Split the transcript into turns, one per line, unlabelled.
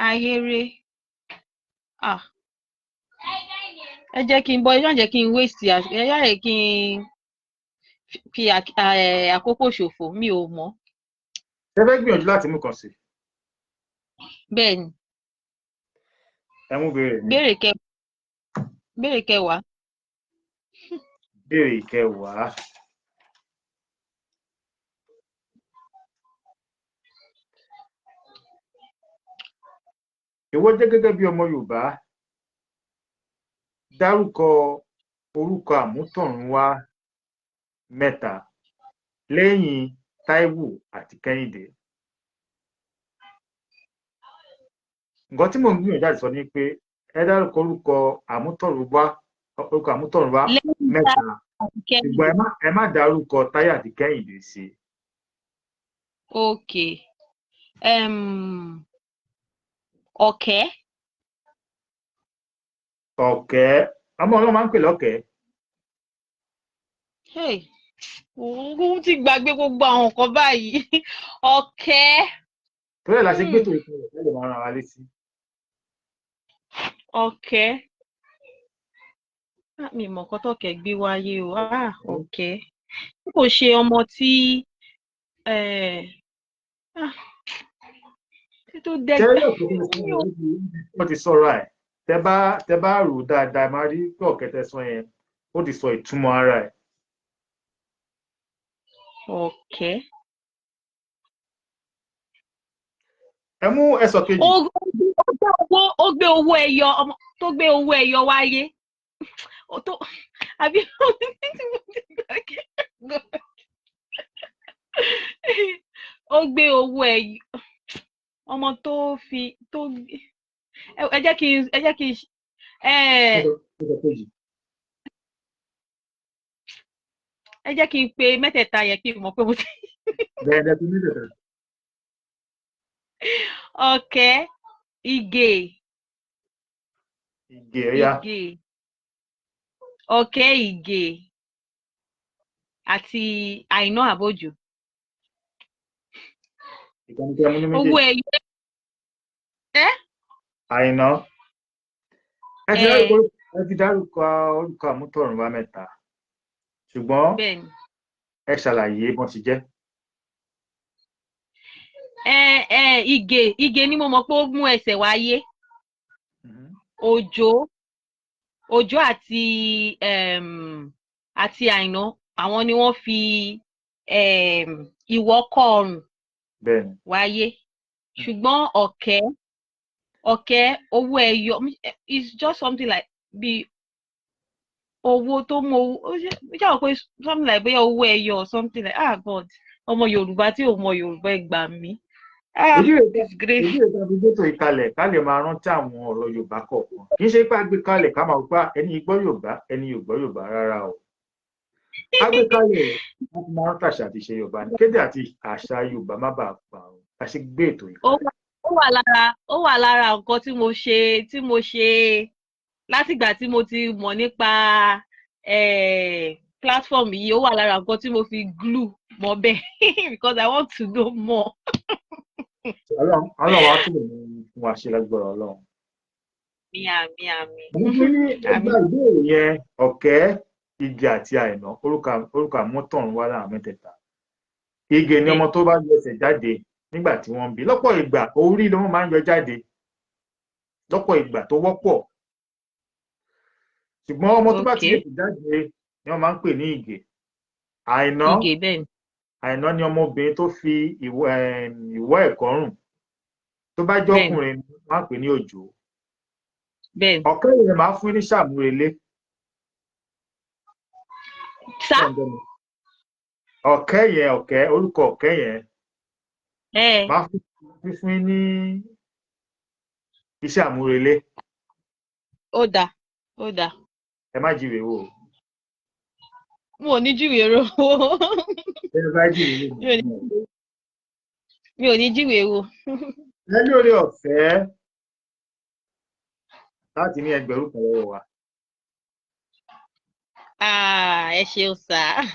Ahéré. Ẹ jẹ́ kí n bọ́, ẹ má jẹ́ kí n waste ẹ jẹ́ kí n fi àkókò ṣòfò, mi ò mọ̀.
Ṣé fẹ́ gbìyànjú láti mú kan sí?
Bẹ́ẹ̀ni.
Ẹ mú béèrè mi.
Béèrè kẹwàá.
Béèrè kẹwàá. Ìwọ jẹ́ gẹ́gẹ́ bí ọmọ Yorùbá, dárúkọ orúkọ àmútọ̀runwá mẹ́ta lẹ́yìn Táíwò àti Kẹ́hìndé. Nǹkan tí mò ń gbìyànjú láti sọ ni pé ẹ dárúkọ orúkọ àmútọ̀runwá mẹ́ta, ṣùgbọ́n ẹ má dárúkọ Táyé àti Kẹ́hìndé sí.
Okay. Ọ̀kẹ́.
Ọ̀kẹ́, ọmọ Ọlọ́run máa ń pè lọ́kẹ́.
Òun ti gbàgbé gbogbo àwọn nǹkan báyìí. Ọ̀kẹ́.
Torí ẹ̀ la ṣe gbé tòun ìpínlẹ̀ tẹ́lẹ̀ máa rán wa létí.
Ọ̀kẹ́. Mi mọ̀ nǹkan tọ́kẹ́ gbé wáyé o. Ọ̀kẹ́. Kò ṣe ọmọ tí tó dẹ́gbẹ́.
Wọ́n ti sọ̀rọ̀ ẹ̀. Tẹ́ bá rò dáadáa, máa rí pé Ọ̀kẹ́ tẹ́ sọ yẹn, ó ti sọ ìtumọ̀ ara ẹ̀.
Ọ̀kẹ́.
Ẹ mú ẹsọ̀ kejì.
Ó gbé owó ẹyọ, ọmọ tó gbé owó ẹyọ wáyé. Àbí ó gbé owó ẹyọ, ọmọ tó ẹ jẹ́ kí n pe mẹ́tẹ̀ẹ̀ta yẹn kí n mọ̀ pé mo ti. Ọ̀kẹ́, Ìgè. Ọ̀kẹ́, Ìgè àti Àìná Àbójú. Owó ẹyọ.
Àìná. Ẹ ti dárúkọ orúkọ àmútọ̀runwá mẹ́ta, ṣùgbọ́n ẹ ṣàlàyé bọ́n ti jẹ́.
Ìgè ni mo mọ̀ pé ó mú ẹsẹ̀ wáyé. Òjó àti Àìná, àwọn ni wọ́n fi ìwọ́kọ̀ ọrùn wáyé. Ṣùgbọ́n Ọ̀kẹ́ owó ẹyọ, it's just something like bí owó tó mú owó, ó jẹ́ pé something like bóyá owó ẹyọ or something like God, ọmọ Yorùbá tí ò mọ Yorùbá ẹ gbà mí.
Èyí ìta fi gbé tó ìkalẹ̀ ká lè máa rántí àwọn ọ̀rọ̀ Yorùbá kọ̀ọ̀kan. Kì í ṣe pé a gbé kalẹ̀ ká máa gbá ẹni gbọ́ Yorùbá ẹni ò gbọ́ Yorùbá rárá o. A gbé kalẹ̀ láti máa rántí àṣà àti ìṣe Yorùbá ní kéde àti àṣà Yorùbá má bàa parun. A ṣe gbé ètò ìkalẹ̀.
Ó wà lára nǹkan tí mo ṣe látìgbà tí mo ti mọ̀ nípa platform yìí. Ó wà lára nǹkan tí mo fi glue mọ́ bẹ́ẹ̀ because I want to know more.
Ọlọ́run wá tún lè fún wa ṣe lágbára Ọlọ́run.
Àmín.
Nígbà ìbéèrè yẹn, Ọ̀kẹ́, Ìgè àti Àìná, orúkọ àmútọ̀runwá láwọn mẹ́tẹ̀ẹ̀ta. Ìgè ni ọmọ tó bá yọ ẹsẹ̀ jáde nígbà tí wọ́n ń bí. Lọ́pọ̀ ìgbà orí ló máa ń yọ jáde. Lọ́pọ̀ ìgbà tó wọ́pọ̀. Ṣùgbọ́n ọmọ tó bá ti yọ jáde ni wọ́n máa ń pè ní Ìgè. Àìná ni ọmọbìnrin tó fi ìwọ́ ẹ̀kọ́ rùn. Tó bá jẹ́ ọkùnrin wọ́n á pè ní Òjó. Ọ̀kẹ́ yẹn máa fún ní ṣàmúrelé. Orúkọ Ọ̀kẹ́ yẹn máa fún ní iṣẹ́ àmúrelé.
Ó dáa.
Ẹ má jíwèé wò.
Mo ò ní jíwèé rò. Mi ò ní jíwèé wò.
Ẹ lórí ọ̀fẹ́ láti ní ẹgbẹ̀rún kan lọ́wọ́ wa.
Ẹ ṣeun sá.